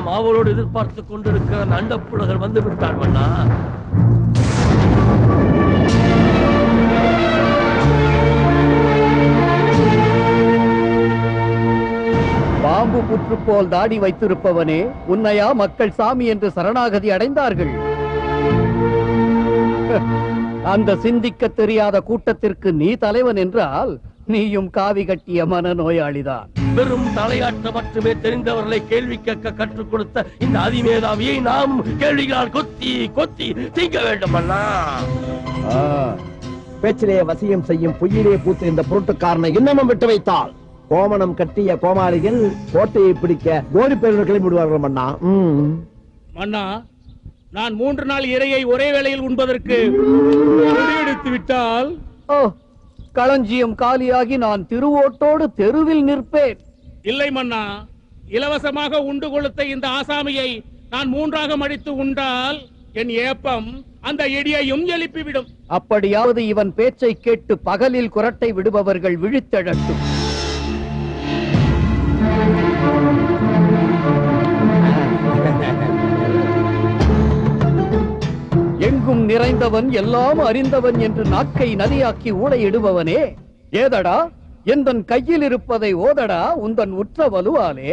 நாம் ஆவலோடு எதிர்பார்த்துக் கொண்டிருக்கிற அண்டப்புலகர் வந்து விட்டார் மன்னா. பாம்பு புற்று போல் தாடி வைத்திருப்பவனே, உன்னையா மக்கள் சாமி என்று சரணாகதி அடைந்தார்கள்? அந்த சிந்திக்க தெரியாத கூட்டத்திற்கு நீ தலைவன் என்றால் நீயும் காவி கட்டிய மனநோயாளிதான். வெறும் தலையாட்ட மட்டுமே தெரிந்தவர்களை கேள்வி கேட்க கற்றுக் கொடுத்த இந்த அதிமேதாவியை நாம் கேள்விகளால் கொத்தி கொத்தி தீங்க வேண்டும் அண்ணா. பேச்சிலே வசியம் செய்யும் பொய்யிலே பூத்து இந்த பொருட்டுக்காரனை இன்னமும் விட்டு வைத்தால் கோமணம் கட்டிய கோமாளிகள் கோட்டையை பிடிக்க கோரி பேர்கள் கிளம்பி விடுவார்கள் மன்னா. மன்னா, நான் 3 நாள் இரையை ஒரே வேளையில் உண்பதற்கு எடுத்து விட்டால் களஞ்சியம் காலியாகி நான் திருவோட்டோடு தெருவில் நிற்பேன். இல்லை மன்னா, இலவசமாக உண்டு கொளுத்த இந்த ஆசாமியை நான் 3ஆக மடித்து உண்டால் என் ஏப்பம் அந்த இடியையும் எழுப்பிவிடும். அப்படியாவது இவன் பேச்சை கேட்டு பகலில் குரட்டை விடுபவர்கள் விழித்தெழட்டும். எங்கும் நிறைந்தவன் எல்லாம் அறிந்தவன் என்று நாக்கை நதியாக்கி ஊடையிடுபவனே, ஏதடா எந்தன் கையில் இருப்பதை ஓதடா உந்தன் உற்ற வலுவாலே.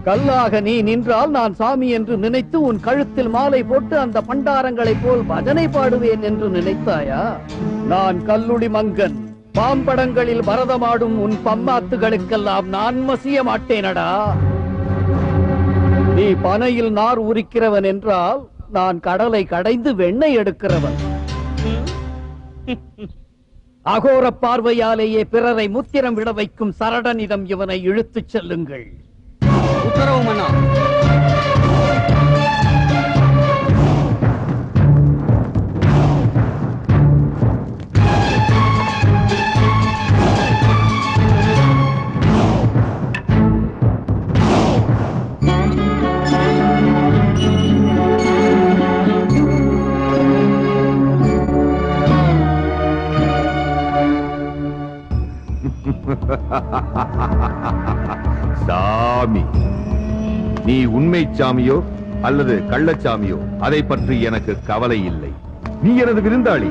கல்லாக நீ நின்றால் நான் சாமி என்று நினைத்து உன் கழுத்தில் மாலை போட்டு அந்த பண்டாரங்களை போல் பஜனை பாடுவேன் என்று நினைத்தாயா? நான் கல்லுடி மங்கன். பாம்படங்களில் பரதமாடும் உன் பம்மாத்துகளுக்கெல்லாம் நான் மசிய மாட்டேனடா. நீ பனையில் நார் உரிக்கிறவன் என்றால் நான் கடலை கடைந்து வெண்ணெய் எடுக்கிறவன். அகோர பார்வையாலேயே பிறரை முத்திரம் விட வைக்கும் சரடனிடம் இவனை இழுத்துச் செல்லுங்கள். உத்தரவு மன்னா. சாமி, நீ உண்மை சாமியோ அல்லது கள்ளச்சாமியோ அதை பற்றி எனக்கு கவலை இல்லை. நீ எனது விருந்தாளி.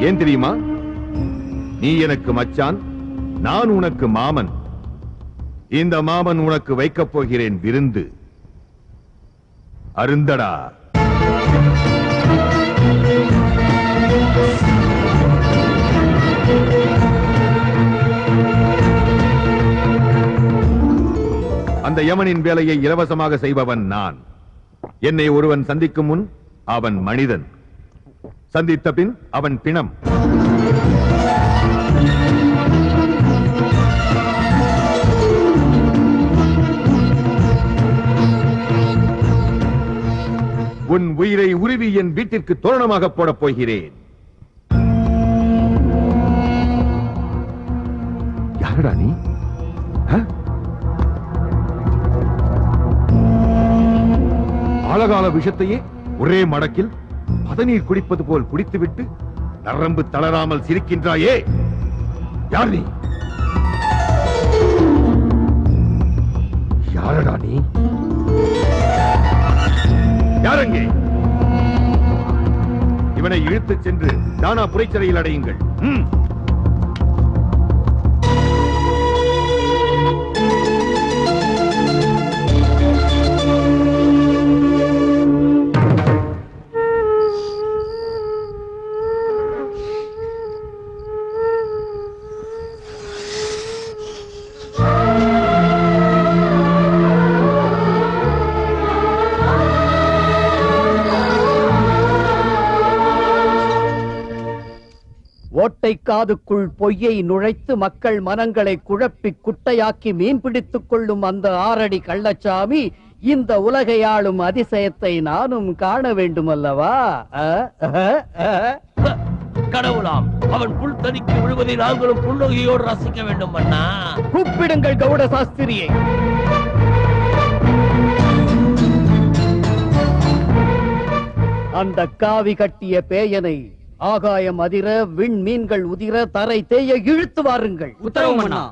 ஏன் தெரியுமா? நீ எனக்கு மச்சான், நான் உனக்கு மாமன். இந்த மாமன் உனக்கு வைக்கப் போகிறேன் விருந்து. அருந்தடா. அந்த யமனின் வேலையை இலவசமாக செய்பவன் நான். என்னை ஒருவன் சந்திக்கும் முன் அவன் மனிதன், சந்தித்த பின் அவன் பிணம். உன் உயிரை உருவி என் வீட்டிற்கு தோரணமாக போடப் போகிறேன். யாரடா நீ? ஆழகால விஷத்தையே ஒரே மடக்கில் பதநீர் குடிப்பது போல் குடித்துவிட்டு நரம்பு தளராமல் சிரிக்கின்றாயே, யார் நீ? யாரடா நீ? யாரங்கே? இவனை இழுத்துச் சென்று தானா புரைச்சிறையில் அடையுங்கள். ஓட்டை காதுக்குள் பொய்யை நுழைத்து மக்கள் மனங்களை குழப்பி குட்டையாக்கி மீன் பிடித்துக் கொள்ளும் அந்த 6 அடி கள்ளச்சாமி இந்த உலகை ஆளும் அதிசயத்தை நானும் காண வேண்டும் அல்லவா? கடவுளாம், அவன் புல் தனிக்கு விழுவதை நாங்களும் புன்னகையோடு ரசிக்க வேண்டும் அண்ணா. கூப்பிடுங்கள் கவுட சாஸ்திரியை. அந்த காவி கட்டிய பேயனை ஆகாயம் அதிர, விண் மீன்கள் உதிர, தரை தேய இழுத்து வாருங்கள். உத்தரவு மன்னா.